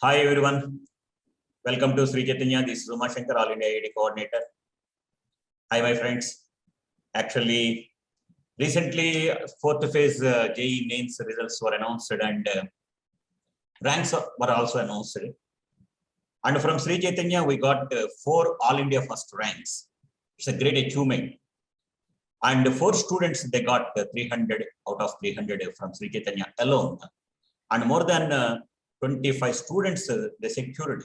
Hi everyone, welcome to Sri Chaitanya. This is Uma Shankar, All India IIT coordinator. Hi my friends. Actually, recently fourth phase JEE mains results were announced and ranks were also announced. And from Sri Chaitanya, we got 4 All India first ranks. It's a great achievement. And 4 students, they got 300 out of 300 from Sri Chaitanya alone. And more than 25 students, they secured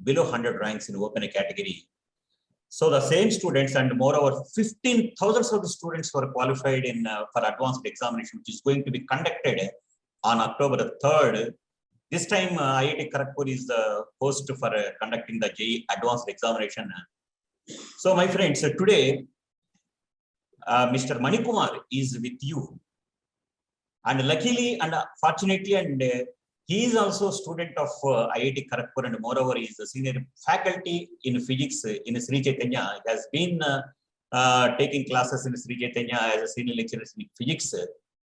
below 100 ranks in open category. So the same students and moreover 15,000 of the students were qualified in for advanced examination, which is going to be conducted on October 3rd. This time IIT Kharagpur is the host for conducting the JEE advanced examination. So my friends, today Mr. Manikumar is with you. And luckily and fortunately, and he is also a student of IIT Kharagpur, and moreover, he is a senior faculty in physics in Sri Chaitanya. He has been taking classes in Sri Chaitanya as a senior lecturer in physics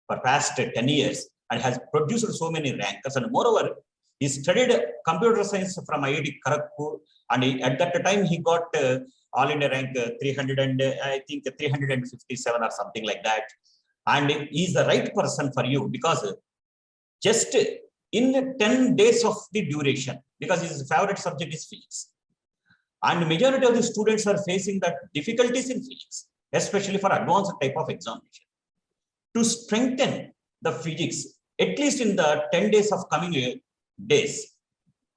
for past 10 years and has produced so many rankers. And moreover, he studied computer science from IIT Kharagpur, and at that time he got All India rank 300 and I think 357 or something like that. And he is the right person for you because just in 10 days of the duration, because his favorite subject is physics. And majority of the students are facing that difficulties in physics, especially for advanced type of examination. To strengthen the physics, at least in the 10 days of coming days.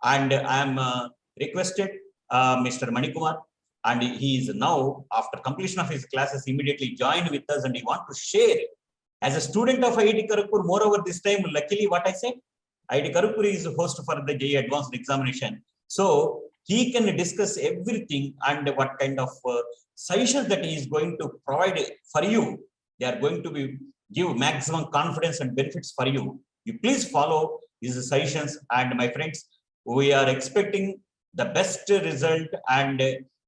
And I am requested Mr. Manikumar, and he is now, after completion of his classes, immediately joined with us, and he wants to share as a student of IIT Kharagpur. Moreover, this time, luckily, what I said, IIT Kharagpur is host for the JEE advanced examination. So he can discuss everything and what kind of suggestions that he is going to provide for you. They are going to give maximum confidence and benefits for you. You please follow his suggestions. And my friends, we are expecting the best result and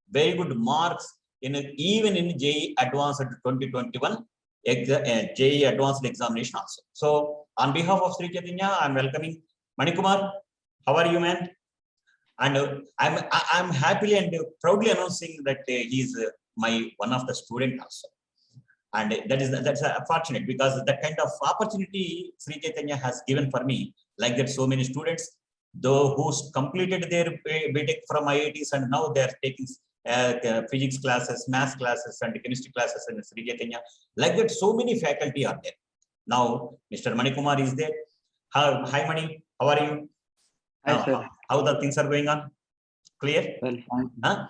very good marks even in JEE advanced 2021. JEE advanced examination also. So on behalf of Sri Chaitanya, I'm welcoming Manikumar. How are you, man? And I'm happily and proudly announcing that he is my one of the student also. And that's fortunate because that kind of opportunity Sri Chaitanya has given for me, like that so many students, though who completed their BTech from IITs and now they are taking physics classes, math classes, and chemistry classes in Sri Chaitanya. Like that, so many faculty are there. Now, Mr. Manikumar is there. Hi, Mani. How are you? Hi, sir. How the things are going on? Clear? Well, fine. Huh?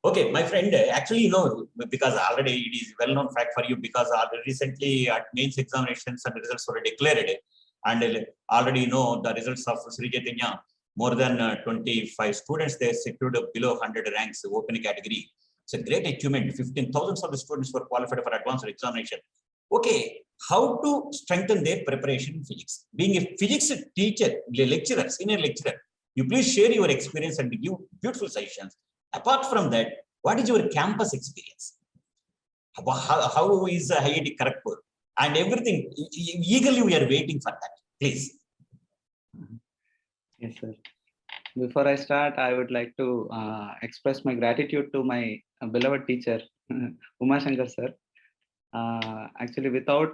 Okay, my friend, actually, you know, because already it is well-known fact for you because recently at mains examinations and results were declared, and already you know the results of Sri Chaitanya. More than 25 students, they secured below 100 ranks open category. It's a great achievement. 15,000 of the students were qualified for advanced examination. Okay, how to strengthen their preparation in physics? Being a physics teacher, lecturer, senior lecturer, you please share your experience and give beautiful suggestions. Apart from that, what is your campus experience? How is IIT Kharagpur? And everything, eagerly we are waiting for that. Please. Yes, sir. Before I start, I would like to express my gratitude to my beloved teacher, Uma Shankar sir. Actually, without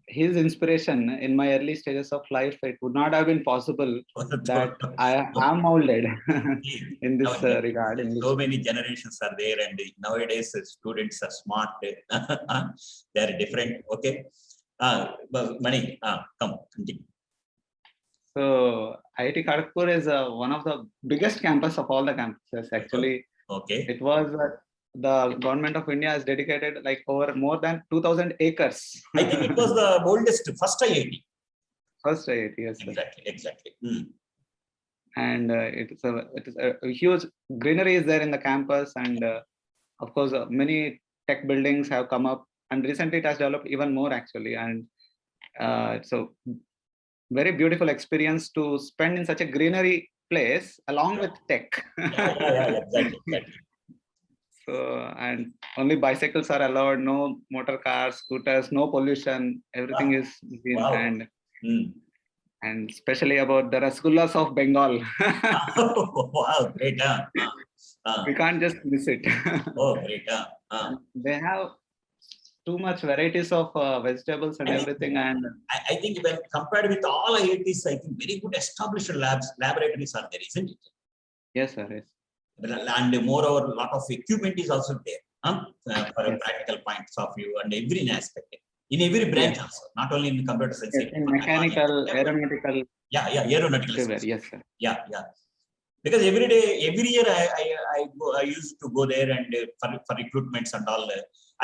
his inspiration in my early stages of life, it would not have been possible that I am molded in this regard. So many generations are there, and nowadays students are smart. They are different. Okay. Mani, come, continue. So IIT Kharagpur is one of the biggest campus of all the campuses. Actually, okay. It was the government of India has dedicated like over more than 2,000 acres. I think it was the oldest first IIT. First IIT, yes. Exactly. And it is a huge greenery is there in the campus, and of course many tech buildings have come up, and recently it has developed even more actually. And so very beautiful experience to spend in such a greenery place along with tech. Exactly. So, and only bicycles are allowed, no motor cars, scooters, no pollution, everything is in hand. and especially about the Rasgullas of Bengal. Wow, great. We can't just miss it. Oh, great. They have too much varieties of vegetables and I mean, everything, and I think when compared with all IITs, I think very good established laboratories are there, isn't it? yes, sir. Yes. And moreover, a lot of equipment is also there for a Yes. practical points of view and every aspect. In every branch Yes. also, not only in computer science. Yes, in mechanical, aeronautical, Yeah, aeronautical. everywhere. Yes, sir. Yeah. Because every day, every year I used to go there and for recruitments and all.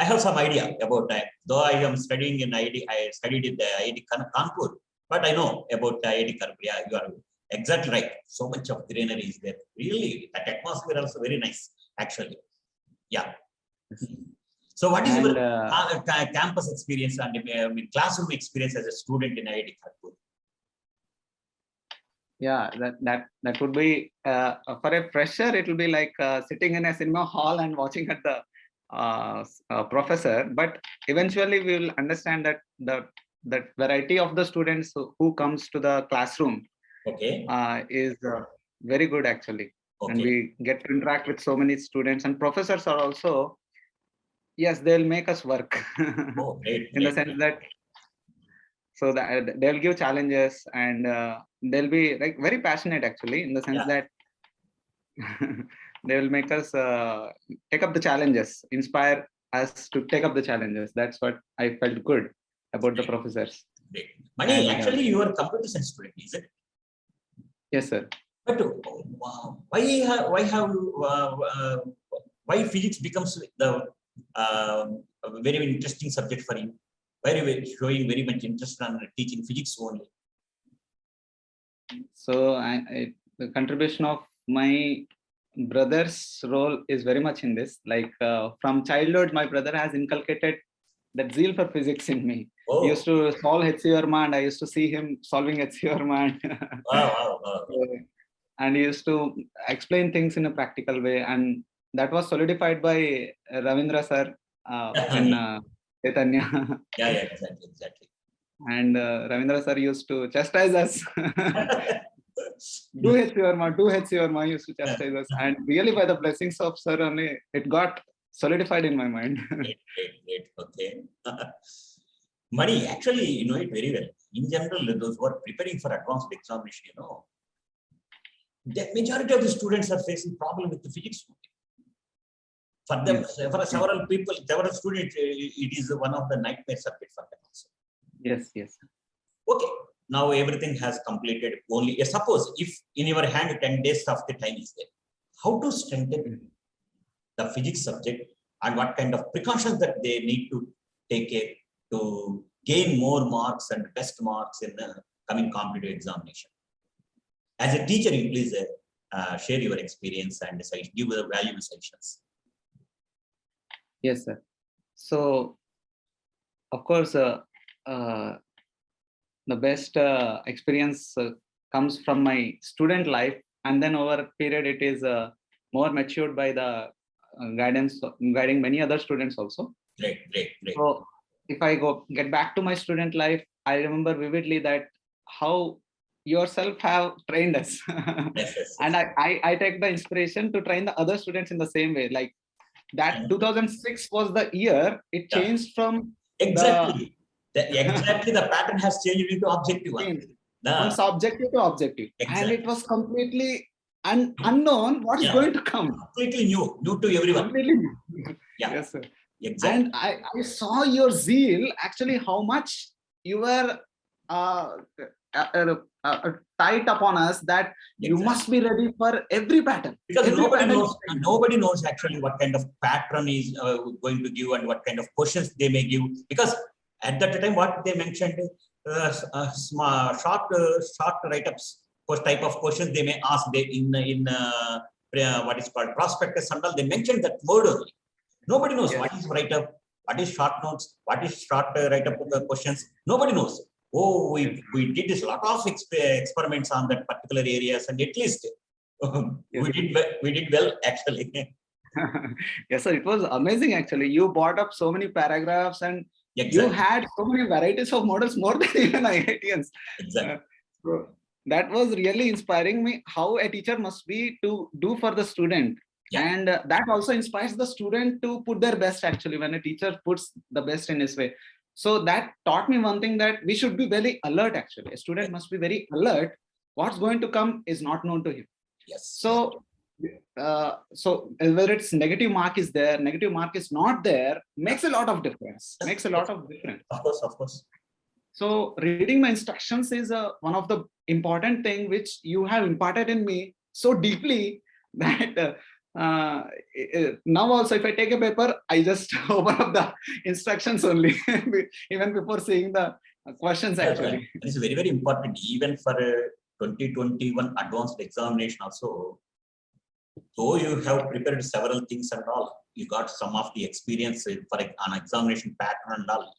I have some idea about that. Though I am studying in IIT, I studied in the IIT Kanpur, but I know about IIT Kanpur. Yeah, you are exactly right. So much of greenery is there. Really, that atmosphere also very nice, actually. Yeah. So what is And your campus experience and classroom experience as a student in IIT Kanpur? yeah, that would be for a fresher. It will be like sitting in a cinema hall and watching at the professor. But eventually, we will understand that that variety of the students who comes to the classroom Okay. is very good actually, and Okay. we get to interact with so many students, and professors are also, yes, they'll make us work. Oh, great. In the Great. sense that, so that they'll give challenges, and they'll be like very passionate actually, in the sense Yeah. that they will make us take up the challenges, inspire us to take up the challenges. That's what I felt good about the professors. Great. Mani, And, actually, you are a computer science student, is it? yes, sir. But wow, why physics becomes the a very interesting subject for you? Why are you showing very much interest on teaching physics only? So the contribution of my brother's role is very much in this. Like from childhood, my brother has inculcated that zeal for physics in me. He used Oh, to solve HCRMA, and I used to see him solving HCRMA. wow. And he used to explain things in a practical way, and that was solidified by Ravindra sir in Chaitanya. Yeah, exactly. And Ravindra sir used to chastise us. Do HCRMA, used to chastise us. And really, by the blessings of sir only, it got solidified in my mind. Great. Okay. Money, actually, you know it very well. In general, those who are preparing for advanced examination, the majority of the students are facing problem with the physics. For them, Yes. for several people, several students, it is one of the nightmare subjects for them also. Yes. Okay, now everything has completed. Only suppose if in your hand 10 days of the time is there, how to strengthen the physics subject and what kind of precautions that they need to take care to gain more marks and best marks in the coming competitive examination. As a teacher, you please share your experience and give the valuable suggestions. Yes, sir. So, of course, the best experience comes from my student life, and then over a period, it is more matured by the guiding many other students also. Great. So, if I get back to my student life, I remember vividly that how yourself have trained us. Yes. And I take the inspiration to train the other students in the same way. Like that 2006 was the year it changed from exactly the pattern has changed into objective one. From subjective to objective. Exactly. And it was completely unknown what is going to come. Completely new to everyone. Completely new. Yeah. Yes, sir. Exactly. And I saw your zeal, actually, how much you were tight upon us that you must be ready for every pattern. Because nobody knows actually what kind of pattern is going to give and what kind of questions they may give. Because at that time, what they mentioned, short write-ups, type of questions they may ask in what is called prospectus and all. They mentioned that word only. Nobody knows what is write-up, what is short notes, what is short write-up questions. Nobody knows. Oh, we did this lot of experiments on that particular areas, and at least we did well actually. Yes, sir. It was amazing actually. You brought up so many paragraphs, and you had so many varieties of models, more than even IITians. Exactly. So that was really inspiring me how a teacher must be to do for the student. Yeah. And that also inspires the student to put their best actually when a teacher puts the best in his way. So that taught me one thing, that we should be very alert actually. A student must be very alert. What's going to come is not known to him. Yes. So whether it's negative mark is there, negative mark is not there, makes a lot of difference. Makes a lot of difference. Of course, of course. So reading my instructions is one of the important thing which you have imparted in me so deeply that now also if I take a paper, I just open up the instructions only, even before seeing the questions actually. It's very, very important, even for 2021 advanced examination also. Though you have prepared several things and all, you got some of the experience for an examination pattern and all.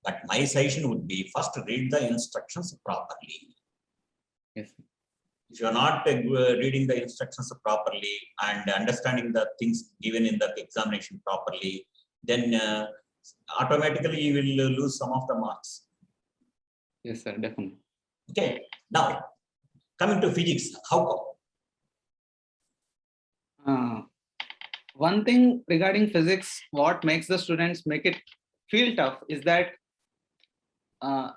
But my suggestion would be first read the instructions properly. Yes. If you are not reading the instructions properly and understanding the things given in the examination properly, then automatically you will lose some of the marks. Yes, sir, definitely. Okay. Now, coming to physics, how come? One thing regarding physics, what makes the students make it feel tough is that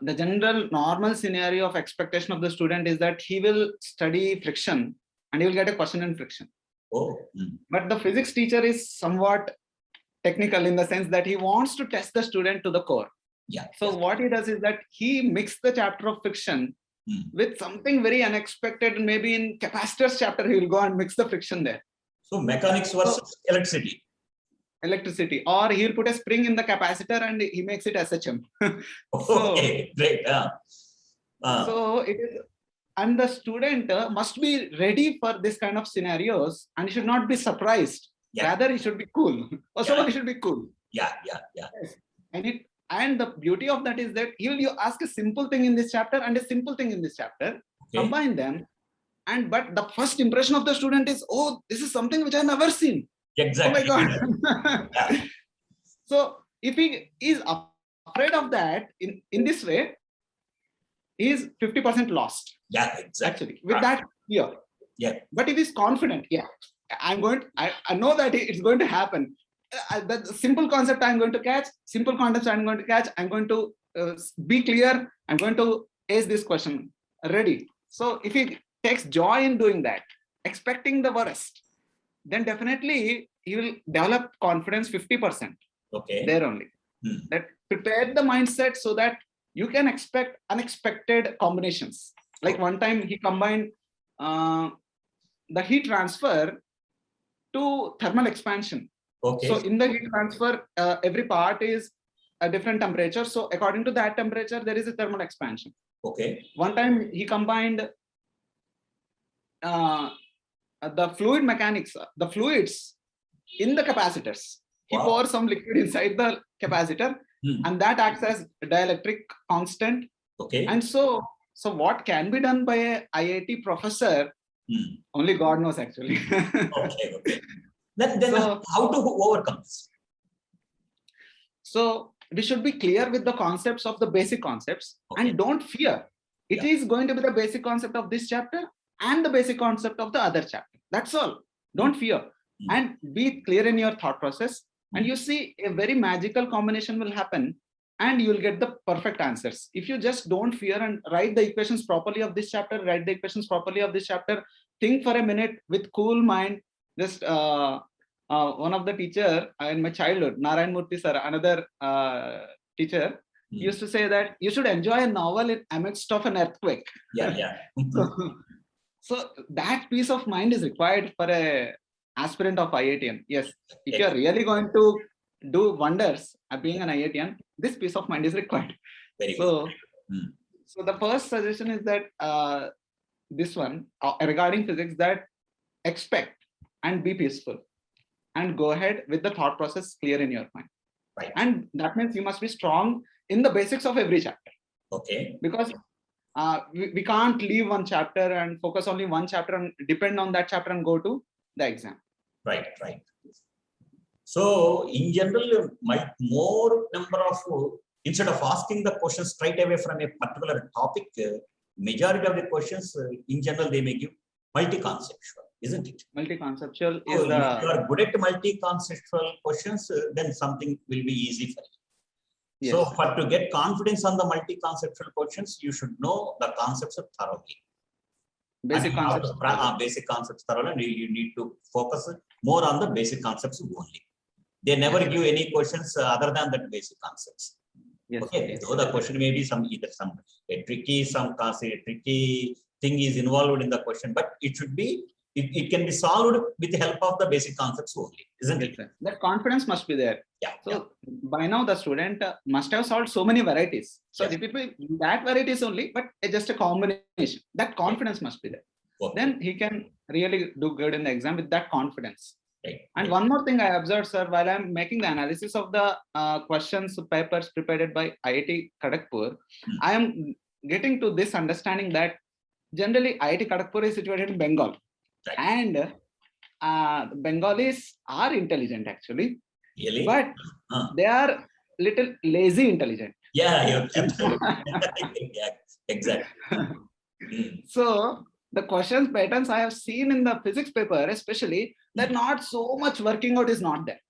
the general normal scenario of expectation of the student is that he will study friction and he will get a question in friction. Oh. But the physics teacher is somewhat technical in the sense that he wants to test the student to the core. Yeah. So what he does is that he mixed the chapter of friction with something very unexpected. Maybe in capacitors chapter, he will go and mix the friction there. So mechanics versus electricity. Electricity, or he'll put a spring in the capacitor and he makes it SHM. Okay, great. So it is, and the student must be ready for this kind of scenarios and he should not be surprised. Yeah. Rather, he should be cool. Or somebody should be cool. Yeah. Yes. And the beauty of that is that you ask a simple thing in this chapter and a simple thing in this chapter, combine them, but the first impression of the student is, oh, this is something which I've never seen. Exactly. Oh my God. So if he is afraid of that in this way, he is 50% lost. Yeah, exactly. Actually, with that fear. Yeah. But if he's confident, I know that it's going to happen. The simple concept I'm going to catch, simple concepts I'm going to catch, I'm going to be clear, I'm going to ace this question. Ready. So if he takes joy in doing that, expecting the worst, then definitely he will develop confidence 50%. Okay. There only. That prepare the mindset so that you can expect unexpected combinations. Like one time he combined the heat transfer to thermal expansion. Okay. So in the heat transfer, every part is a different temperature. So according to that temperature, there is a thermal expansion. Okay. One time he combined the fluid mechanics, the fluids in the capacitors. He pours some liquid inside the capacitor and that acts as dielectric constant. Okay. And so what can be done by a IIT professor, only God knows actually. Okay. Then so, how to overcome this? So we should be clear with the concepts of the basic concepts and don't fear. It is going to be the basic concept of this chapter and the basic concept of the other chapter. That's all. Don't fear and be clear in your thought process. And you see a very magical combination will happen and you will get the perfect answers. If you just don't fear and write the equations properly of this chapter, think for a minute with cool mind. Just one of the teacher in my childhood, Narayan Murthy sir, another teacher, used to say that you should enjoy a novel in amidst of an earthquake. Yeah. So that peace of mind is required for a aspirant of IITian. Yes, if you are really going to do wonders being an IITian, this peace of mind is required. Very good. So the first suggestion is that this one regarding physics, that expect and be peaceful and go ahead with the thought process clear in your mind. Right. And that means you must be strong in the basics of every chapter. Okay. Because we can't leave one chapter and focus only one chapter and depend on that chapter and go to the exam. Right. So in general, my more number of, instead of asking the question straight away from a particular topic, majority of the questions, in general, they may give multi-conceptual, isn't it? Multi-conceptual So is if you the are good at multi-conceptual questions, then something will be easy for you. yes, So sir. for to get confidence on the multi-conceptual questions, you should know the concepts of thoroughly. Basic And how to concepts. basic concepts thoroughly, and you need to focus more on the basic concepts only. They never Yes, sir. give any questions other than that basic concepts. Yes, sir, Okay, yes, though the question may be a tricky thing is involved in the question, but it should be, it can be solved with the help of the basic concepts only, isn't yes, it? sir. That confidence must be there. Yeah. So by now the student must have solved so many varieties. So Yes. if it be that varieties only, but just a combination, that confidence must be there. Okay. Then he can really do good in the exam with that confidence. Right. And one more thing I observed, sir, while I'm making the analysis of the questions papers prepared by IIT Kharagpur, I am getting to this understanding that generally IIT Kharagpur is situated in Bengal, Right. and Bengalis are intelligent actually, Really? but they are little lazy intelligent. Yeah, you're absolutely. Yeah, exactly. So the questions patterns I have seen in the physics paper, especially, that not so much working out is not there.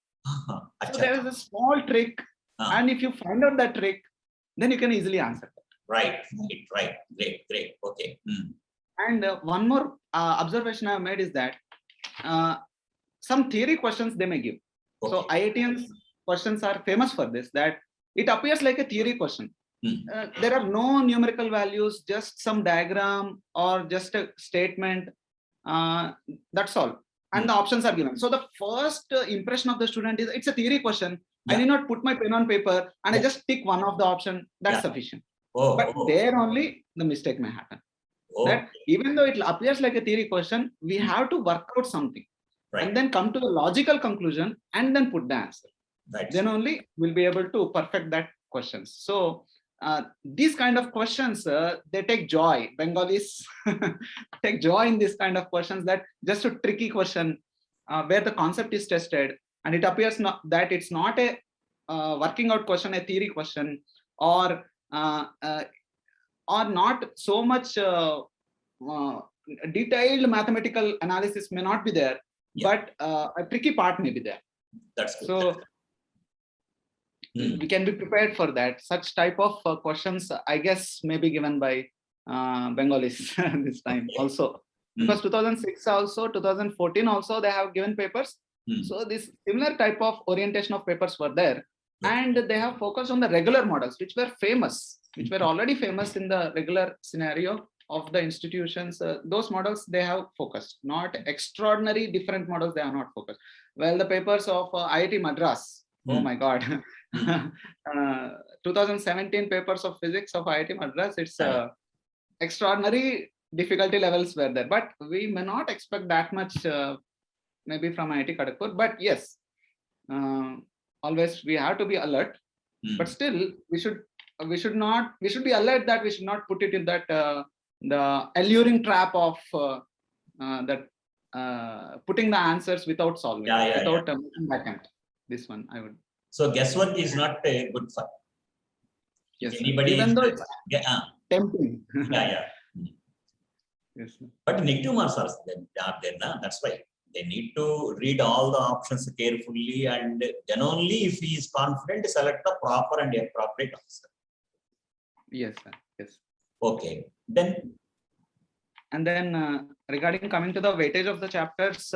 So there is a small trick, and if you find out that trick, then you can easily answer that. Right. Great. Okay. And one more observation I have made is that some theory questions they may give. Okay. So IITians questions are famous for this, that it appears like a theory question. There are no numerical values, just some diagram or just a statement. That's all. And the options are given. So the first impression of the student is it's a theory question. I need not put my pen on paper and I just tick one of the option. That's sufficient. But there only the mistake may happen. That even though it appears like a theory question, we have to work out something. Right. And then come to the logical conclusion and then put the answer. Right. Then only we'll be able to perfect that questions. So these kind of questions, they take joy. Bengalis take joy in this kind of questions, that just a tricky question where the concept is tested and it appears not that it's not a working out question, a theory question, or not so much detailed mathematical analysis may not be there, but a tricky part may be there. That's good. So we can be prepared for that. Such type of questions, I guess, may be given by Bengalis this time also. Because 2006 also, 2014 also, they have given papers. So this similar type of orientation of papers were there. And they have focused on the regular models, which were famous, which were already famous in the regular scenario of the institutions. Those models they have focused, not extraordinary different models they are not focused. Well, the papers of IIT Madras, oh my God, 2017 papers of physics of IIT Madras, it's extraordinary difficulty levels were there, but we may not expect that much maybe from IIT Kharagpur. But yes, always we have to be alert, but still we should be alert that we should not put it in that the alluring trap of that putting the answers without solving, without attempt. This one I would. So guesswork is not a good fun. Yes, anybody even is, though it's tempting. Yes, sir. But negative marks are there, that's why they need to read all the options carefully, and then only if he is confident, select the proper and appropriate answer. Yes, sir. Yes. Okay. Then. And then regarding coming to the weightage of the chapters,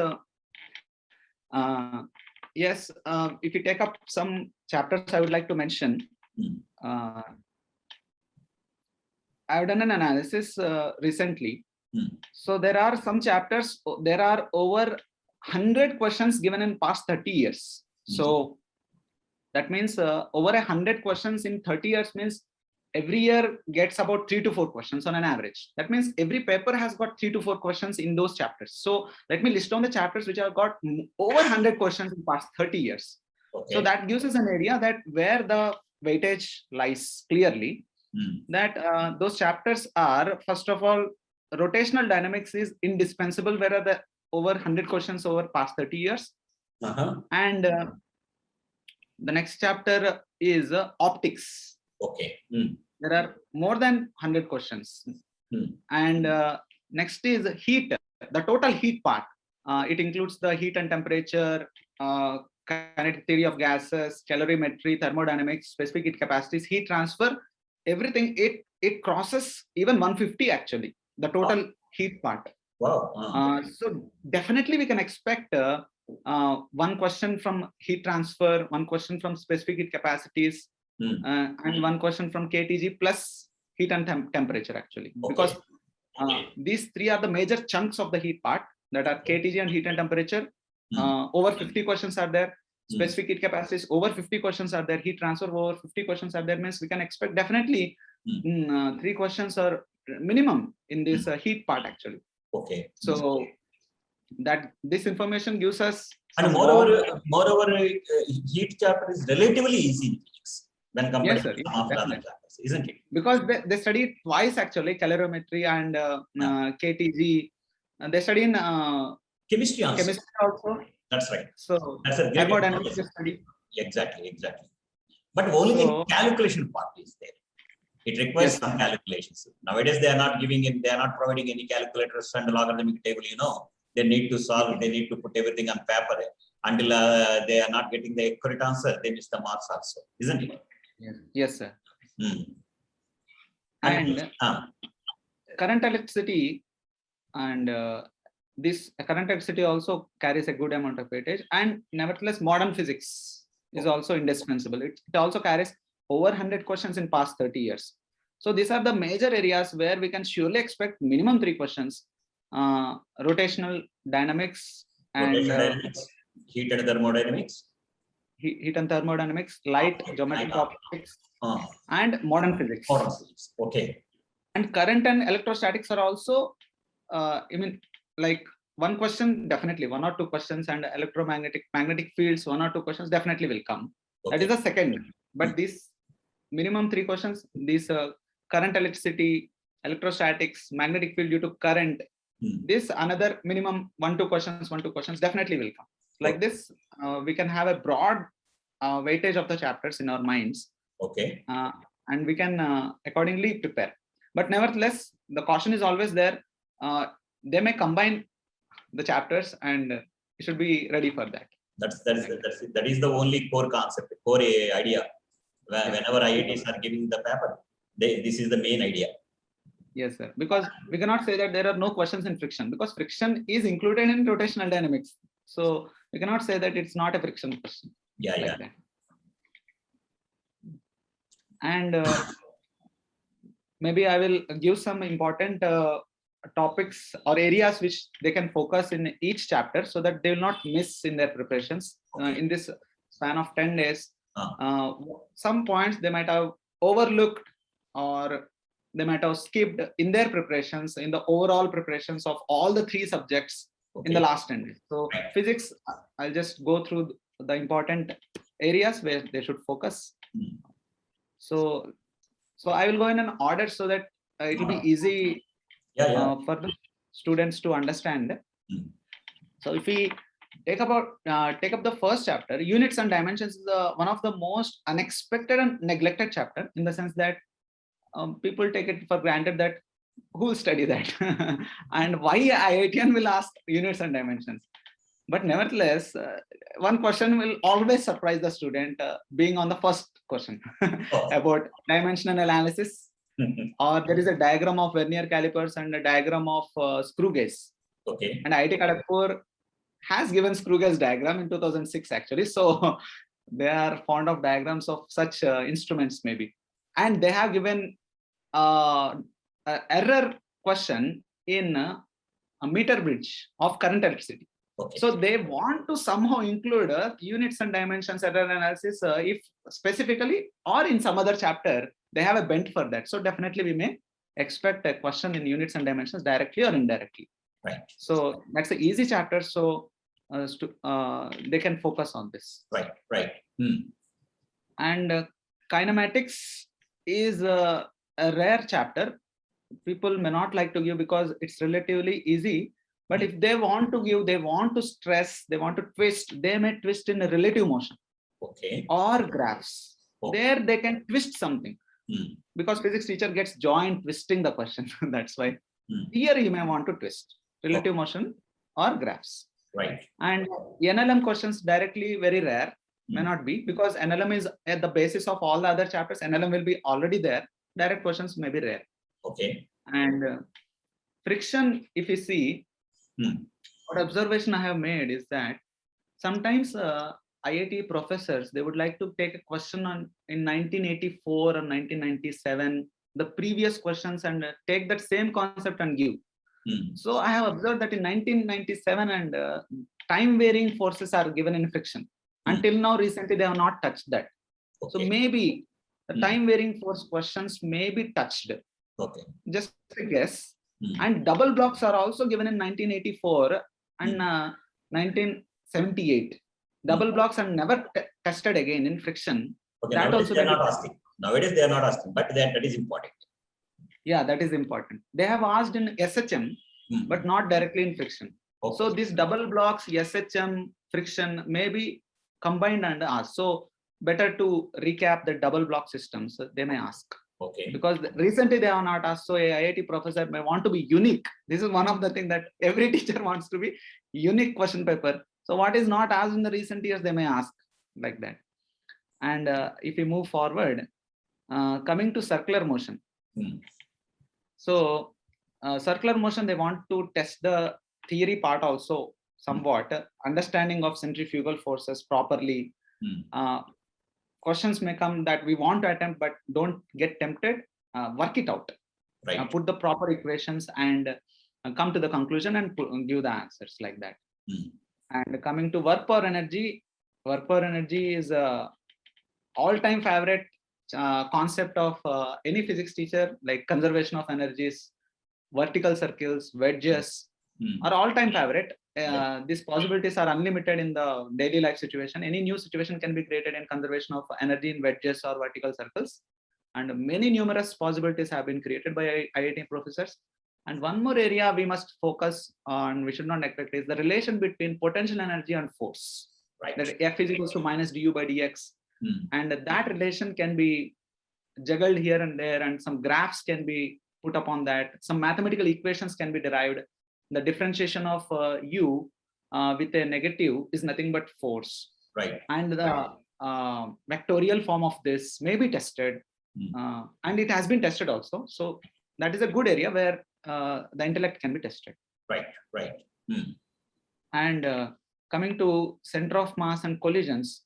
yes, if you take up some chapters, I would like to mention. I've done an analysis recently. So there are some chapters, there are over 100 questions given in past 30 years. So that means over 100 questions in 30 years means every year gets about 3 to 4 questions on an average. That means every paper has got 3 to 4 questions in those chapters. So let me list down the chapters which have got over 100 questions in past 30 years. Okay. So that gives us an area that where the weightage lies clearly. That those chapters are, first of all, rotational dynamics is indispensable, where are the over 100 questions over past 30 years. And the next chapter is optics. Okay. There are more than 100 questions. And next is heat, the total heat part. It includes the heat and temperature, kinetic theory of gases, calorimetry, thermodynamics, specific heat capacities, heat transfer, everything. It crosses even 150 actually, the total heat part. Wow. So definitely we can expect one question from heat transfer, one question from specific heat capacities, and one question from KTG plus heat and temperature actually. Because these three are the major chunks of the heat part, that are KTG and heat and temperature. Over 50 questions are there. Specific heat capacities, over 50 questions are there. Heat transfer, over 50 questions are there. Means we can expect definitely 3 questions are minimum in this heat part actually. Okay. So that this information gives us. And moreover, heat chapter is relatively easy in physics when compared to some of the other chapters, isn't it? Because they study twice actually, calorimetry and KTG. They study in chemistry also. That's right. So that's a thermodynamics study. Exactly. But only the calculation part is there. It requires some calculations. Nowadays, they are not providing any calculators and logarithmic table, They need to solve, they need to put everything on paper. Until they are not getting the accurate answer, they miss the marks also, isn't it? Yes, sir. And current electricity and this current electricity also carries a good amount of weightage, and nevertheless modern physics is also indispensable. It also carries over 100 questions in past 30 years. So these are the major areas where we can surely expect minimum 3 questions. Rotational dynamics and heat and thermodynamics. Heat and thermodynamics, light, geometric optics, and modern physics. Okay. And current and electrostatics are also, like one question, definitely 1 or 2 questions, and magnetic fields, 1 or 2 questions definitely will come. That is the second. But these minimum 3 questions, these current electricity, electrostatics, magnetic field due to current, this another minimum 1-2 questions definitely will come. Like this, we can have a broad weightage of the chapters in our minds. Okay. And we can accordingly prepare. But nevertheless, the caution is always there. They may combine the chapters, and you should be ready for that. That is the only core concept, core idea. Whenever IITs are giving the paper, this is the main idea. Yes, sir. Because we cannot say that there are no questions in friction, because friction is included in rotational dynamics. So we cannot say that it's not a friction question. That. And maybe I will give some important topics or areas which they can focus in each chapter, so that they will not miss in their preparations. In this span of 10 days, some points they might have overlooked, or they might have skipped in their preparations, in the overall preparations of all the 3 subjects in the last 10 days. So physics, I'll just go through the important areas where they should focus. So I will go in an order so that it will be easy for the students to understand. So if we take up the first chapter, units and dimensions is one of the most unexpected and neglected chapter, in the sense that people take it for granted that who will study that and why IITian will ask units and dimensions. But nevertheless, one question will always surprise the student, being on the first question about dimensional analysis, or there is a diagram of vernier calipers and a diagram of screw gauge. Okay. And IIT Kharagpur has given screw gauge diagram in 2006 actually. So they are fond of diagrams of such instruments maybe. And they have given an error question in a meter bridge of current electricity. Okay. So they want to somehow include units and dimensions error analysis, if specifically or in some other chapter, they have a bent for that. So definitely we may expect a question in units and dimensions directly or indirectly. Right. So that's an easy chapter. So they can focus on this. Right. And kinematics is a rare chapter. People may not like to give because it's relatively easy. But if they want to give, they want to stress, they want to twist, they may twist in a relative motion. Okay. Or graphs. Okay. There they can twist something. Hmm. because physics teacher gets joint twisting the question. That's why Hmm. here you may want to twist relative motion or graphs. Right. And NLM questions directly very rare, may Hmm. not be, because NLM is at the basis of all the other chapters. NLM will be already there. Direct questions may be rare. Okay. And friction, if you see, Hmm. what observation I have made is that sometimes IIT professors, they would like to take a question on in 1984 or 1997, the previous questions, and take that same concept and give. Hmm. So I have observed that in 1997 and time varying forces are given in friction. Until now, recently they have not touched that. So Okay. maybe the Hmm. time varying force questions may be touched. Okay. Just a guess. Hmm. And double blocks are also given in 1984 and 1978. Double blocks are never tested again in friction. Okay. That Nowadays also they are may be not tested. asking. Nowadays they are not asking, but that is important. Yeah, that is important. They have asked in SHM, Hmm. but not directly in friction. Okay. So these double blocks, SHM, friction may be combined and asked. So better to recap the double block systems. They may ask. Okay. Because recently they are not asked. So a IIT professor may want to be unique. This is one of the things that every teacher wants to be unique question paper. So what is not asked in the recent years, they may ask like that. And if we move forward, coming to circular motion. Hmm. So circular motion, they want to test the theory part also somewhat, understanding of centrifugal forces properly. Hmm. Questions may come that we want to attempt, but don't get tempted. Work it out. Right. Put the proper equations and come to the conclusion and give the answers like that. Hmm. And coming to work per energy is a all-time favorite concept of any physics teacher, like conservation of energies, vertical circles, wedges Hmm. are all-time favorite. These possibilities are unlimited in the daily life situation. Any new situation can be created in conservation of energy in wedges or vertical circles. And many numerous possibilities have been created by IIT professors. And one more area we must focus on, we should not neglect, is the relation between potential energy and force. Right. That F is equals to minus du by dx. Hmm. And that relation can be juggled here and there, and some graphs can be put upon that. Some mathematical equations can be derived. The differentiation of u with a negative is nothing but force. Right. And the vectorial form of this may be tested. And it has been tested also. So that is a good area where the intellect can be tested. Right. Right. Hmm. And coming to center of mass and collisions,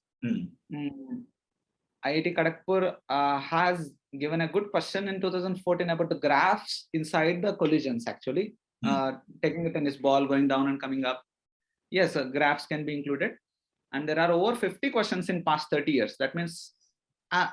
IIT Kharagpur has given a good question in 2014 about the graphs inside the collisions, actually. Taking a tennis ball, going down and coming up. Yes, graphs can be included. And there are over 50 questions in past 30 years. That means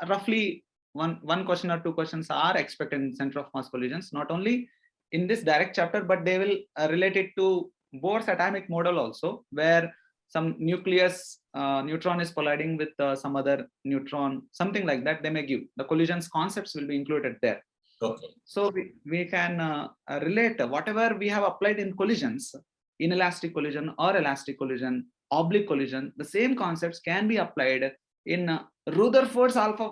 roughly one question or two questions are expected in center of mass collisions, not only in this direct chapter, but they will relate it to Bohr's atomic model also, where some nucleus neutron is colliding with some other neutron, something like that. They may give the collisions concepts will be included there. Okay. So we can relate whatever we have applied in collisions, inelastic collision or elastic collision, oblique collision. The same concepts can be applied in Rutherford's alpha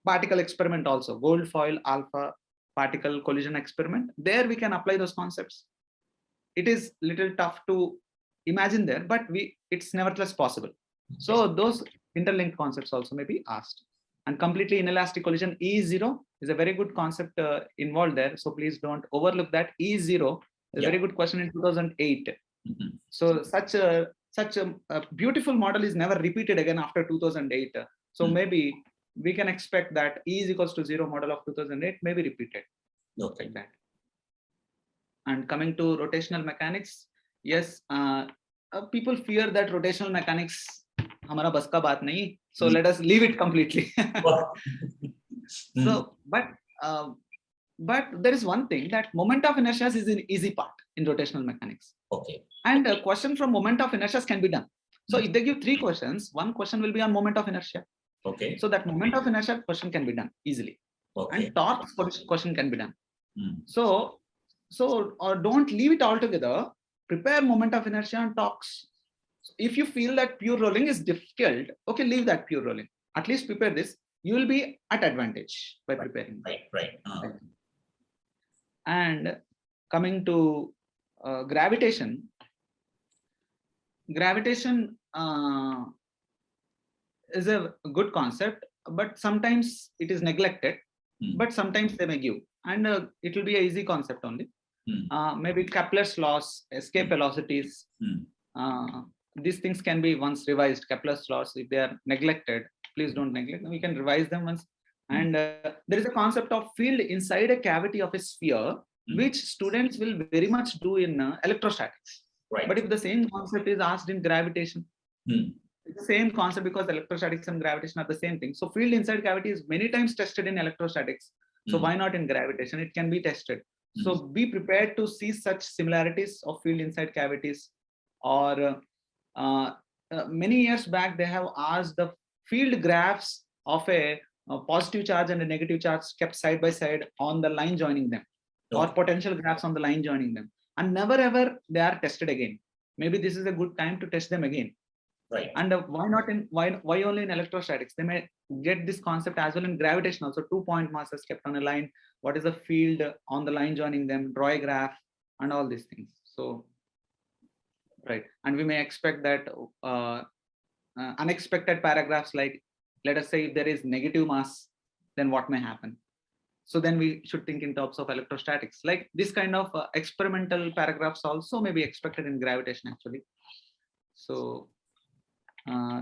particle experiment also, gold foil alpha particle collision experiment. There we can apply those concepts. It is little tough to imagine there, but it's nevertheless possible. So those interlinked concepts also may be asked. And completely inelastic collision, E0 is a very good concept involved there. So please don't overlook that. E0 is a very good question in 2008. So such a beautiful model is never repeated again after 2008. So maybe we can expect that E is equals to 0 model of 2008 may be repeated. Okay. Like that. And coming to rotational mechanics, yes, people fear that rotational mechanics hamara bas ka baat nahi, so let us leave it completely. So but there is one thing, that moment of inertia is an easy part in rotational mechanics. Okay. And a question from moment of inertia can be done. So if they give 3 questions, one question will be on moment of inertia. Okay. So that moment of inertia question can be done easily. Okay. And torque question can be done. So or don't leave it altogether. Prepare moment of inertia and torques. So if you feel that pure rolling is difficult, okay, leave that pure rolling. At least prepare this. you will be at advantage by preparing. Right. And coming to gravitation is a good concept, but sometimes it is neglected, but sometimes they may give, and it will be an easy concept only. Maybe Kepler's laws, escape velocities, these things can be once revised. Kepler's laws, if they are neglected, please don't neglect them. We can revise them once. And there is a concept of field inside a cavity of a sphere, which students will very much do in electrostatics. Right. But if the same concept is asked in gravitation, it's the same concept, because electrostatics and gravitation are the same thing. So field inside cavity is many times tested in electrostatics. So why not in gravitation? It can be tested. So be prepared to see such similarities of field inside cavities. Or many years back, they have asked the field graphs of a positive charge and a negative charge kept side by side on the line joining them, or potential graphs on the line joining them, and never ever they are tested again. Maybe this is a good time to test them again. Right. And why only in electrostatics? They may get this concept as well in gravitation also. 2 point masses kept on a line. What is the field on the line joining them? Draw a graph and all these things. So, right. And we may expect that unexpected paragraphs, like, let us say if there is negative mass, then what may happen? So then we should think in terms of electrostatics. Like this kind of experimental paragraphs also may be expected in gravitation actually. So,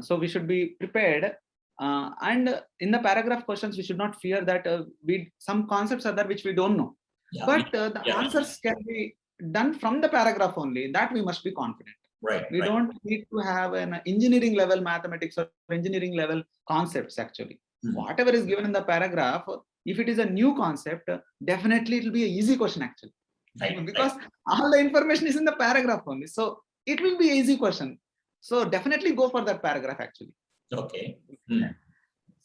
so we should be prepared. And in the paragraph questions, we should not fear that some concepts are there which we don't know. But the answers can be done from the paragraph only. That we must be confident. Right. We don't need to have an engineering level mathematics or engineering level concepts actually. Whatever is given in the paragraph, if it is a new concept, definitely it will be an easy question actually. Because all the information is in the paragraph only. So it will be an easy question. So definitely go for that paragraph actually. Okay.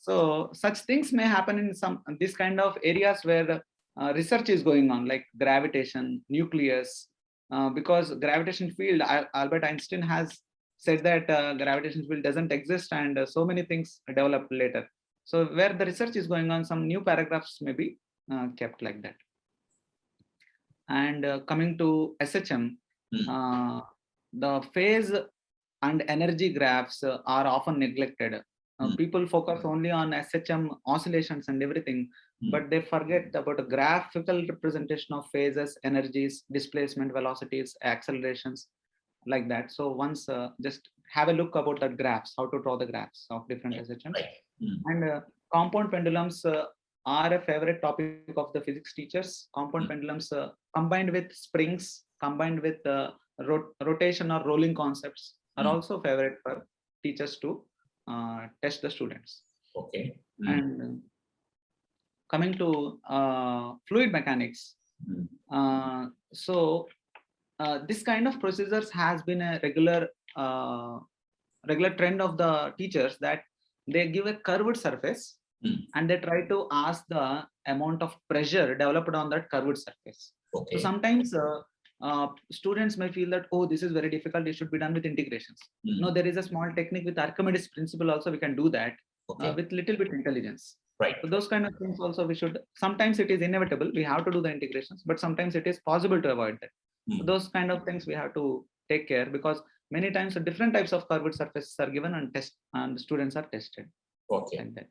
So such things may happen in this kind of areas where research is going on, like gravitation, nucleus, because gravitation field, Albert Einstein has said that gravitation field doesn't exist, and so many things develop later. So where the research is going on, some new paragraphs may be kept like that. And coming to SHM, the phase and energy graphs are often neglected. People focus only on SHM oscillations and everything, but they forget about a graphical representation of phases, energies, displacement, velocities, accelerations, like that. So once just have a look about the graphs, how to draw the graphs of different SHMs. And compound pendulums are a favorite topic of the physics teachers. Compound pendulums combined with springs, combined with rotation or rolling concepts are also favorite for teachers to test the students. Okay. And coming to fluid mechanics, so this kind of procedures has been a regular trend of the teachers, that they give a curved surface and they try to ask the amount of pressure developed on that curved surface. So sometimes students may feel that, oh, this is very difficult, it should be done with integrations. No, there is a small technique with Archimedes principle also, we can do that with little bit intelligence. Right. So those kind of things also we should, sometimes it is inevitable, we have to do the integrations, but sometimes it is possible to avoid that. So those kind of things we have to take care, because many times different types of curved surfaces are given and the students are tested. Okay. Like that.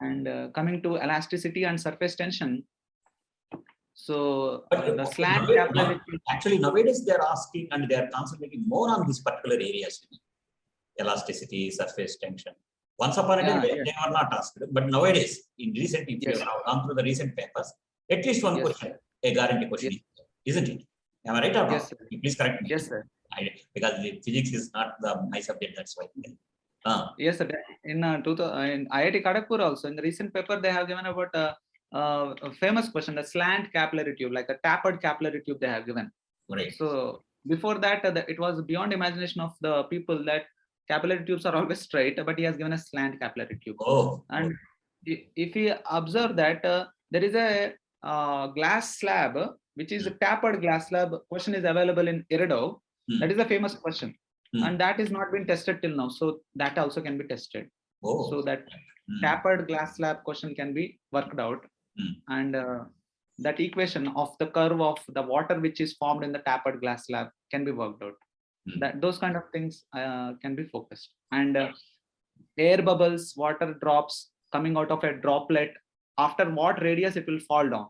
And coming to elasticity and surface tension, so the slant capillary. Actually, nowadays they are asking and they are concentrating more on these particular areas: elasticity, surface tension. Once upon a time, they were not asked, but nowadays, in recent, if you have gone through the recent papers, at least one question, a guarantee question, isn't it? Am I right or not? Yes, sir. Please correct me. Yes, sir. Because the physics is not my subject, that's why. Yes, sir. In IIT Kharagpur also, in the recent paper, they have given about a famous question, the slant capillary tube, like a tapered capillary tube they have given. Right. So before that, it was beyond imagination of the people that capillary tubes are always straight, but he has given a slant capillary tube. And if we observe that there is a glass slab, which is a tapered glass slab, question is available in Iridov. That is a famous question. And that is not been tested till now. So that also can be tested. So that tapered glass slab question can be worked out. And that equation of the curve of the water which is formed in the tapered glass slab can be worked out. That those kind of things can be focused. And air bubbles, water drops coming out of a droplet, after what radius it will fall down.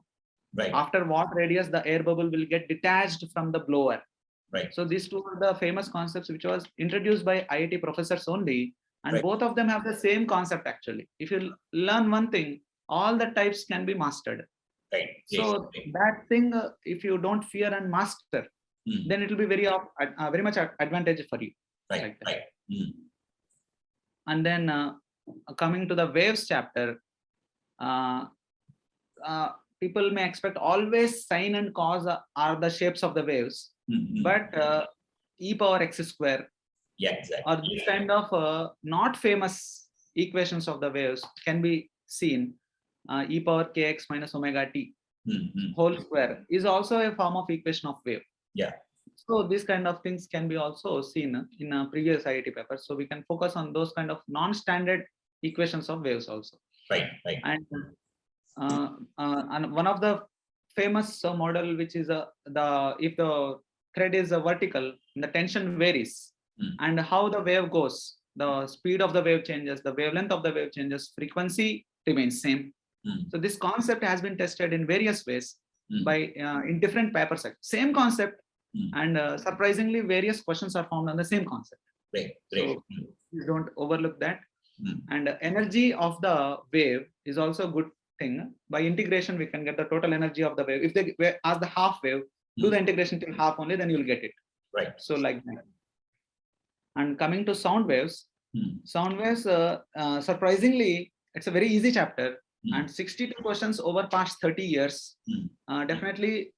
Right. After what radius the air bubble will get detached from the blower. Right. So these two are the famous concepts which was introduced by IIT professors only, and Right. both of them have the same concept actually. If you learn one thing, all the types can be mastered. Right. So Yes. that thing, if you don't fear and master, then it will be very much advantage for you. Right. Like that. Right. And then coming to the waves chapter, people may expect always sine and cos are the shapes of the waves, but e power x square, yeah, exactly, or this kind of not famous equations of the waves can be seen. E power kx minus omega t whole square is also a form of equation of wave. Yeah. So these kind of things can be also seen in a previous IIT papers. So we can focus on those kind of non-standard equations of waves also. Right. Right. And one of the famous model, which is if the thread is vertical, the tension varies, and how the wave goes, the speed of the wave changes, the wavelength of the wave changes, frequency remains same. So this concept has been tested in various ways by in different papers. Same concept, and surprisingly, various questions are found on the same concept. Great. So you don't overlook that. And energy of the wave is also a good thing. By integration, we can get the total energy of the wave. If they ask the half wave, do the integration till half only, then you'll get it. Right. So like that. And coming to sound waves, surprisingly, it's a very easy chapter. And 62 questions over past 30 years definitely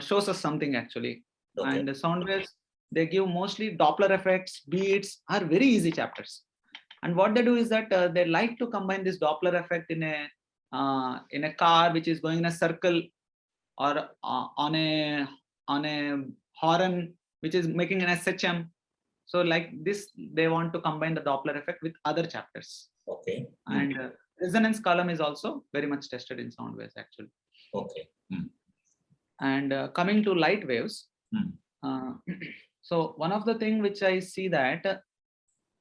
shows us something actually. Okay. And the sound waves, they give mostly Doppler effects, beats, are very easy chapters. And what they do is that they like to combine this Doppler effect in a car which is going in a circle, or on a horn which is making an SHM. So like this, they want to combine the Doppler effect with other chapters. Okay. And resonance column is also very much tested in sound waves actually. Okay. And coming to light waves, so one of the thing which I see that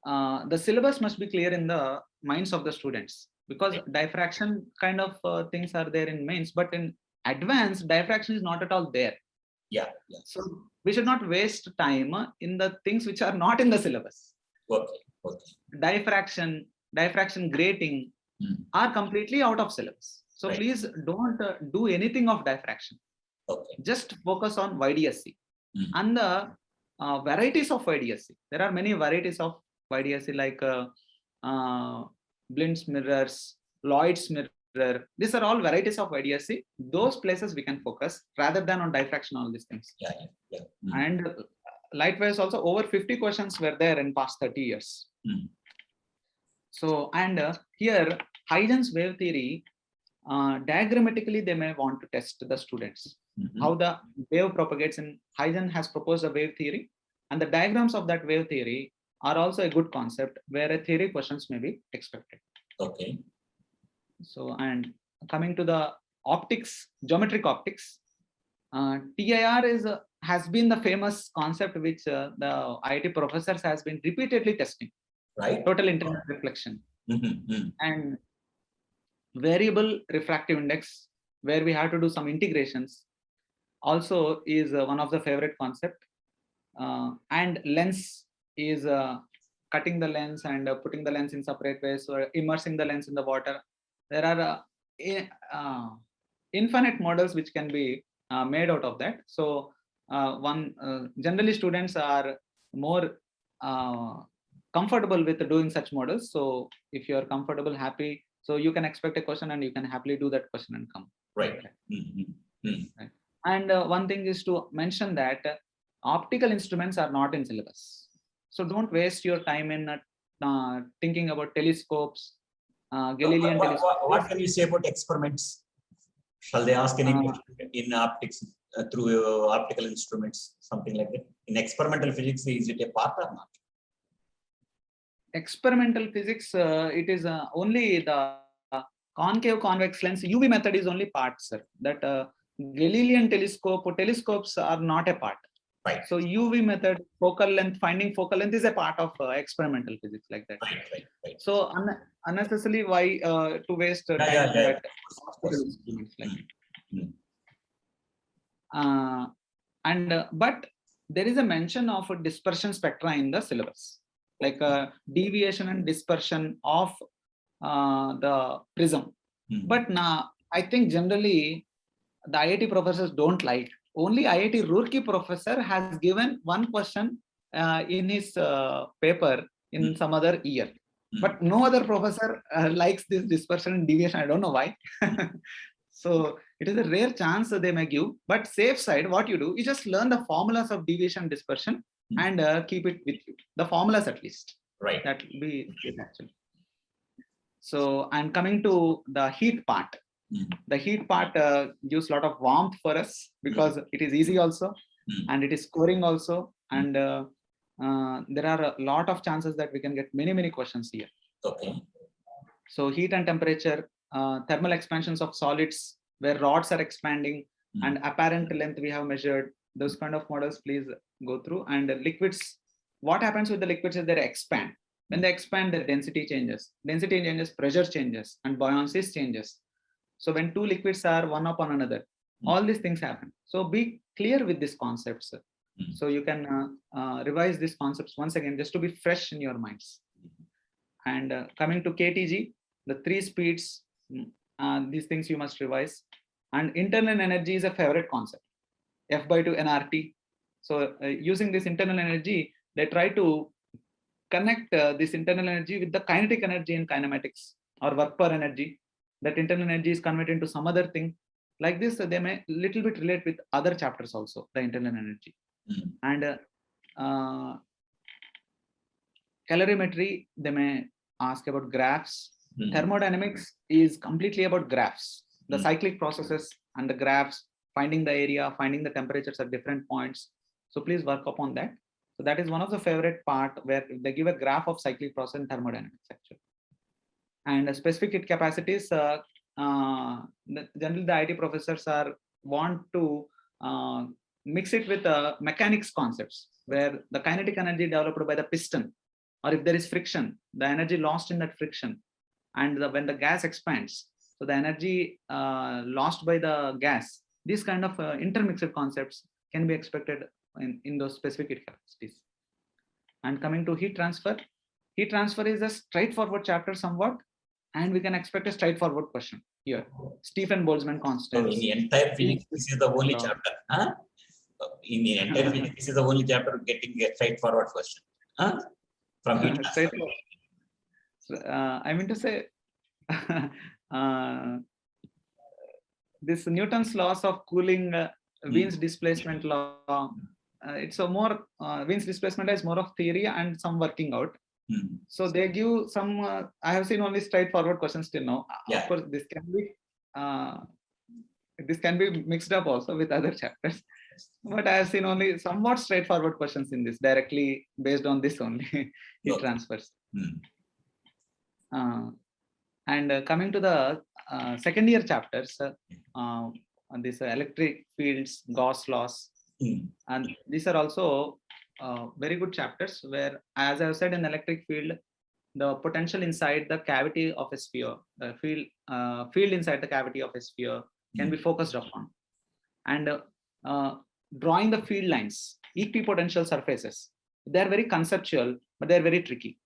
the syllabus must be clear in the minds of the students, because diffraction kind of things are there in mains, but in advanced, diffraction is not at all there. Yeah. So we should not waste time in the things which are not in the syllabus. Okay. Diffraction grating are completely out of syllabus. So please don't do anything of diffraction. Okay. Just focus on YDSC and the varieties of YDSC. There are many varieties of YDSC like Blind's mirrors, Lloyd's mirror. These are all varieties of YDSC. Those places we can focus rather than on diffraction, all these things. Yeah. And light waves also, over 50 questions were there in past 30 years. So, and here Huygens wave theory, diagrammatically they may want to test the students. How the wave propagates, and Huygens has proposed a wave theory, and the diagrams of that wave theory are also a good concept where a theory questions may be expected. Okay. So, and coming to the optics, geometric optics, TIR has been the famous concept which the IIT professors has been repeatedly testing. Right. Total internet reflection and variable refractive index, where we have to do some integrations, also is one of the favorite concept. And lens is cutting the lens and putting the lens in separate ways, or immersing the lens in the water. There are infinite models which can be made out of that. So generally students are more comfortable with doing such models. So if you are comfortable, happy, so you can expect a question and you can happily do that question and come. Right. Right. And one thing is to mention that optical instruments are not in syllabus. So don't waste your time in thinking about telescopes, Galilean telescopes. What can you say about experiments? Shall they ask any question in optics through optical instruments, something like that? In experimental physics, is it a part or not? experimental physics, it is only the concave convex lens UV method is only part, sir. That Galilean telescopes are not a part. Right. So UV method, finding focal length is a part of experimental physics like that. Right. So unnecessarily, why to waste time Yeah. on that? Of course. Experiments like Mm. but there is a mention of a dispersion spectra in the syllabus, like deviation and dispersion of the prism. Mm. But now I think generally the IIT professors don't like. Only IIT Roorkee professor has given one question in his paper in some other year. But no other professor likes this dispersion and deviation. I don't know why. So it is a rare chance that they may give. But safe side, what you do, you just learn the formulas of deviation and dispersion and keep it with you. The formulas at least. Right. That will be it actually. So I'm coming to the heat part. The heat part gives a lot of warmth for us because it is easy also, and it is scoring also, and there are a lot of chances that we can get many questions here. Okay. So heat and temperature, thermal expansions of solids where rods are expanding and apparent length we have measured. Those kind of models, please go through. And liquids, what happens with the liquids is they expand. When they expand, the density changes, pressure changes, and buoyancy changes. So when two liquids are one upon another, all these things happen. So be clear with these concepts. So you can revise these concepts once again, just to be fresh in your minds. And coming to KTG, the 3 speeds, these things you must revise. And internal energy is a favorite concept, F/2 nRT. So using this internal energy, they try to connect this internal energy with the kinetic energy in kinematics or work per energy. That internal energy is converted into some other thing. Like this, they may little bit relate with other chapters also, the internal energy. And calorimetry, they may ask about graphs. Thermodynamics is completely about graphs, the cyclic processes and the graphs, finding the area, finding the temperatures at different points. So please work upon that. So that is one of the favorite part where they give a graph of cyclic process in thermodynamics actually. And specific heat capacities, generally the IT professors want to mix it with mechanics concepts, where the kinetic energy developed by the piston, or if there is friction, the energy lost in that friction, and when the gas expands, so the energy lost by the gas, these kind of intermixed concepts can be expected in those specific heat capacities. And coming to heat transfer is a straightforward chapter somewhat, and we can expect a straightforward question here. Stephen Boltzmann constant. So in the entire physics, this is the only chapter. Huh? In the entire physics, this is the only chapter getting a straightforward question. Huh? From heat transfer. I mean to say, this Newton's laws of cooling, Wien's displacement law, it's a more Wien's displacement is more of theory and some working out. So they give some. I have seen only straightforward questions till now. Of course, this can be mixed up also with other chapters. But I have seen only somewhat straightforward questions in this, directly based on this only heat transfers. And coming to the second year chapters, this electric fields, Gauss laws, and these are also very good chapters where, as I have said, in electric field, the potential inside the cavity of a sphere, the field inside the cavity of a sphere can be focused upon. And drawing the field lines, equipotential surfaces, they're very conceptual, but they're very tricky.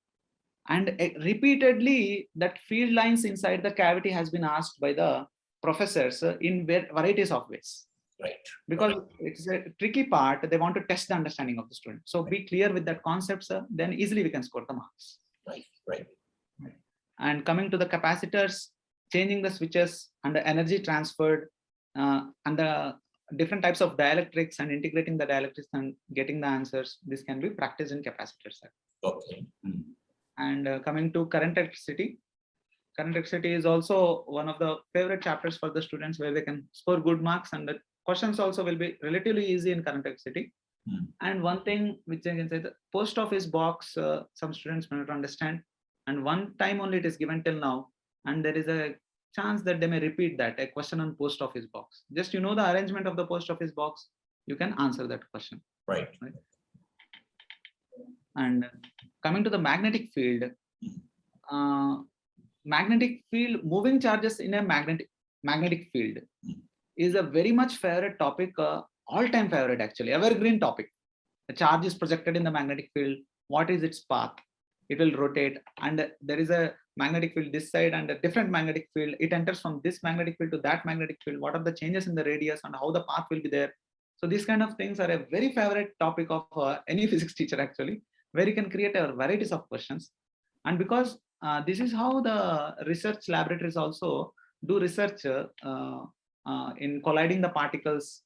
And repeatedly, that field lines inside the cavity has been asked by the professors in varieties of ways. Right. Because it's a tricky part, they want to test the understanding of the student. So be clear with that concept, then easily we can score the marks. Right. And coming to the capacitors, changing the switches and the energy transferred, and the different types of dielectrics and integrating the dielectrics and getting the answers, this can be practiced in capacitors. Okay. And coming to current electricity is also one of the favorite chapters for the students, where they can score good marks, and the questions also will be relatively easy in current electricity. And one thing which I can say, the post office box, some students may not understand. And one time only it is given till now. And there is a chance that they may repeat that, a question on post office box. Just you know the arrangement of the post office box, you can answer that question. Right. And coming to the magnetic field, magnetic field, moving charges in a magnetic field is a very much favorite topic, all-time favorite actually, evergreen topic. The charge is projected in the magnetic field. What is its path? It will rotate, and there is a magnetic field this side and a different magnetic field. It enters from this magnetic field to that magnetic field. What are the changes in the radius and how the path will be there? So these kind of things are a very favorite topic of any physics teacher actually, where you can create a varieties of questions. And because this is how the research laboratories also do research in colliding the particles.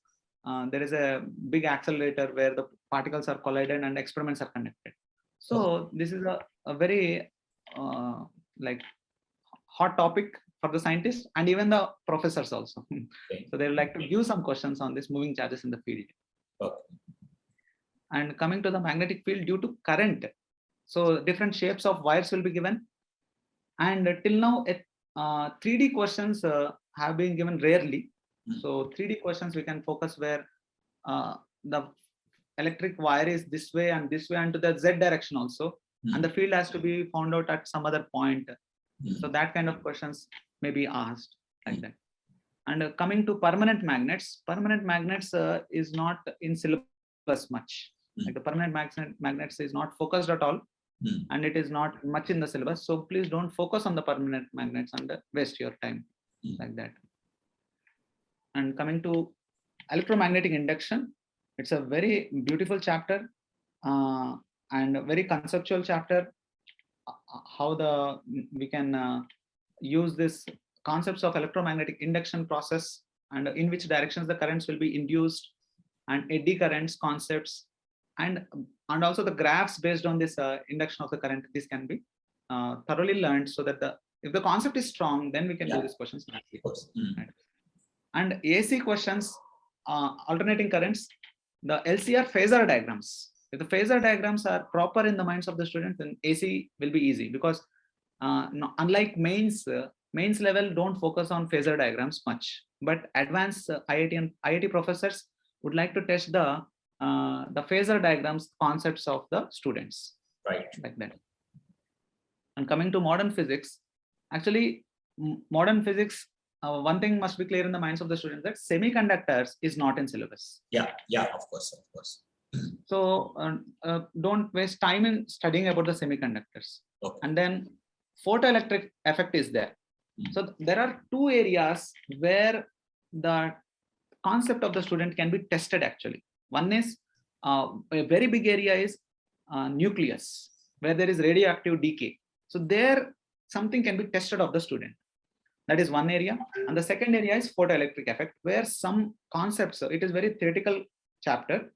There is a big accelerator where the particles are collided and experiments are conducted. So this is a very like hot topic for the scientists and even the professors also. Okay. So they would like to give some questions on this moving charges in the field. Okay. And coming to the magnetic field due to current, so different shapes of wires will be given. And till now, 3D questions have been given rarely. So 3D questions we can focus where the electric wire is this way and to the Z direction also. And the field has to be found out at some other point. So that kind of questions may be asked like that. And coming to permanent magnets is not in syllabus much. Like the permanent magnets is not focused at all. And it is not much in the syllabus. So please don't focus on the permanent magnets and waste your time like that. And coming to electromagnetic induction, it's a very beautiful chapter and a very conceptual chapter. How we can use this concepts of electromagnetic induction process and in which directions the currents will be induced, and eddy currents concepts, and also the graphs based on this induction of the current. This can be thoroughly learned so that if the concept is strong, then we can do these questions nicely. Right? And AC questions, alternating currents, the LCR phasor diagrams. If the phasor diagrams are proper in the minds of the students, then AC will be easy, because unlike mains level don't focus on phasor diagrams much, but advanced IIT and IIT professors would like to test the phasor diagrams concepts of the students. Right. Like that. And coming to modern physics, actually modern physics, one thing must be clear in the minds of the students, that semiconductors is not in syllabus. Yeah, of course. So don't waste time in studying about the semiconductors. Okay. And then photoelectric effect is there. So there are two areas where the concept of the student can be tested actually. One is a very big area is nucleus, where there is radioactive decay. So there something can be tested of the student. That is one area. And the second area is photoelectric effect, where some concepts, it is very theoretical chapter.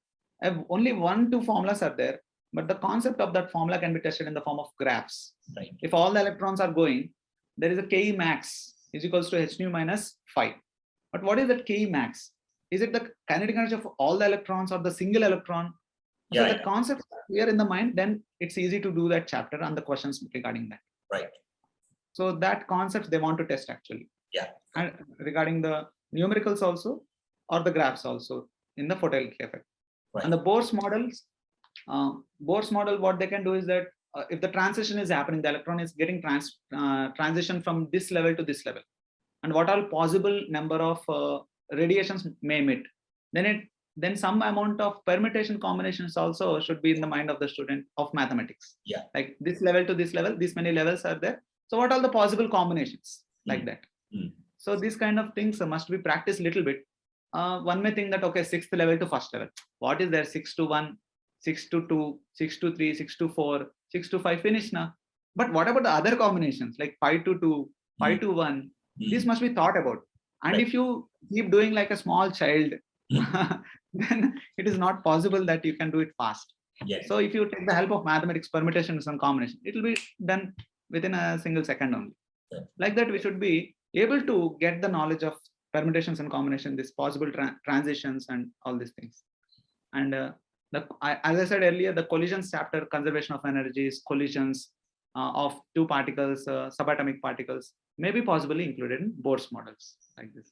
Only 1-2 formulas are there, but the concept of that formula can be tested in the form of graphs. Right. If all the electrons are going, there is a Ke max is equals to h nu minus phi. But what is that Ke max? Is it the kinetic energy of all the electrons or the single electron? So the concept clear in the mind, then it's easy to do that chapter and the questions regarding that. Right. So that concept they want to test actually. Yeah. And regarding the numericals also, or the graphs also in the photoelectric effect. Right. And the Bohr's models, Bohr's model, what they can do is that if the transition is happening, the electron is getting transition from this level to this level, and what all possible number of radiations may emit, then some amount of permutation combinations also should be in the mind of the student of mathematics. Yeah. Like this level to this level, this many levels are there. So what are the possible combinations like that? So these kind of things must be practiced little bit. One may think that, okay, 6th level to 1st level. What is there? 6 to 1, 6 to 2, 6 to 3, 6 to 4, 6 to 5, finish now. But what about the other combinations like 5 to 2, 5 to 1? This must be thought about. And if you keep doing like a small child, then it is not possible that you can do it fast. Yes. So if you take the help of mathematics, permutations and combination, it will be done within a single second only. Yeah. Like that, we should be able to get the knowledge of permutations and combination, this possible transitions and all these things. And the as I said earlier, the collisions chapter, conservation of energies, collisions of two particles, subatomic particles, may be possibly included in Bohr's models like this.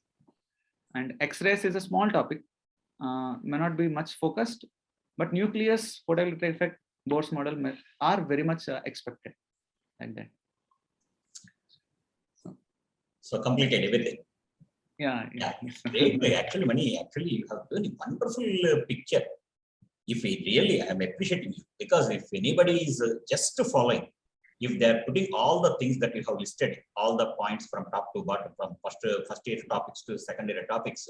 And X-rays is a small topic, may not be much focused, but nucleus, photoelectric effect, Bohr's model are very much expected like that. So completed everything. Yeah. Great. Actually, Mani, actually, you have done a wonderful picture. If we really, I'm appreciating you, because if anybody is just following, if they're putting all the things that you have listed, all the points from top to bottom, from first year topics to second year topics,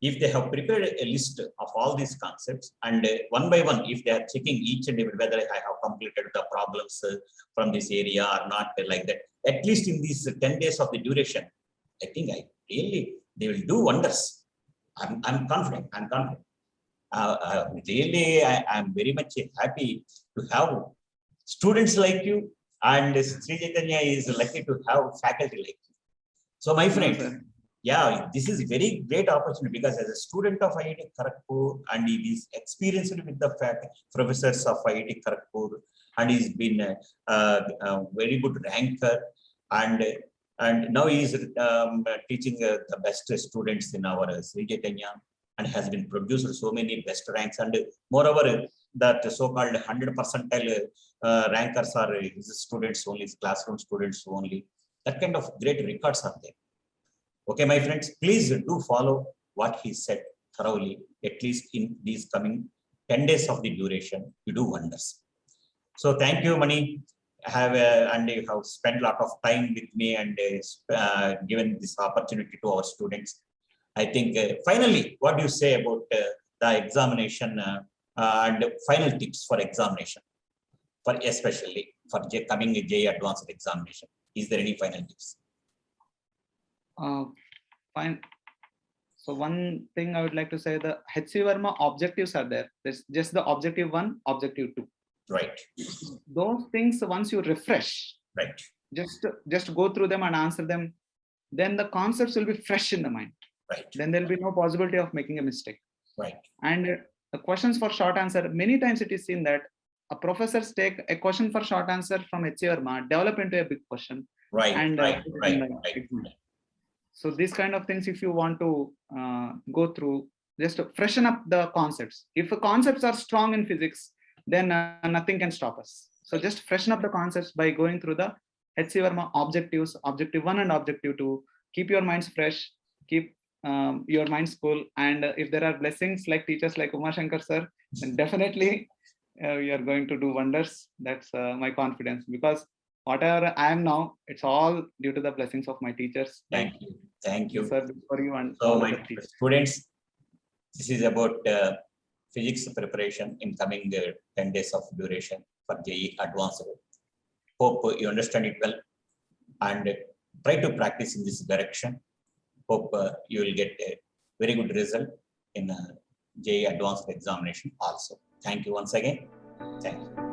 if they have prepared a list of all these concepts, and one by one, if they are checking each and every whether I have completed the problems from this area or not, like that, at least in these 10 days of the duration, I think they will do wonders. I'm confident. Really, I'm very much happy to have students like you, and Sri Chaitanya is lucky to have faculty like you. So my friend, yeah, this is very great opportunity, because as a student of IIT Kharagpur, and he is experienced with the professors of IIT Kharagpur, and he's been a very good ranker, and now he is teaching the best students in our Sri Chaitanya, and has been produced so many best ranks, and moreover that so-called 100 percentile rankers are his students only, his classroom students only. That kind of great records are there. Okay, my friends, please do follow what he said thoroughly, at least in these coming 10 days of the duration, you do wonders. So thank you, Mani. And you have spent a lot of time with me and given this opportunity to our students. I think finally, what do you say about the examination and final tips for examination, for especially for coming JEE advanced examination? Is there any final tips? Fine. So one thing I would like to say, the HC Verma objectives are there. There's just the objective 1, objective 2. Right. Those things, once you refresh, right, just go through them and answer them, then the concepts will be fresh in the mind. Right. Then there'll be no possibility of making a mistake. Right. And the questions for short answer, many times it is seen that a professors take a question for short answer from HC Verma, develop into a big question. Right. And right. So these kind of things, if you want to go through, just to freshen up the concepts. If the concepts are strong in physics, then nothing can stop us. So just freshen up the concepts by going through the HC Verma objectives, objective 1 and objective 2. Keep your minds fresh, keep your minds cool. And if there are blessings like teachers like Uma Shankar sir, then definitely we are going to do wonders. That's my confidence, because whatever I am now, it's all due to the blessings of my teachers. Thank you. Thank you. Sir, for you and so my students, this is about physics preparation in coming 10 days of duration for JEE Advanced. Hope you understand it well and try to practice in this direction. Hope you will get a very good result in JEE Advanced examination also. Thank you once again. Thank you.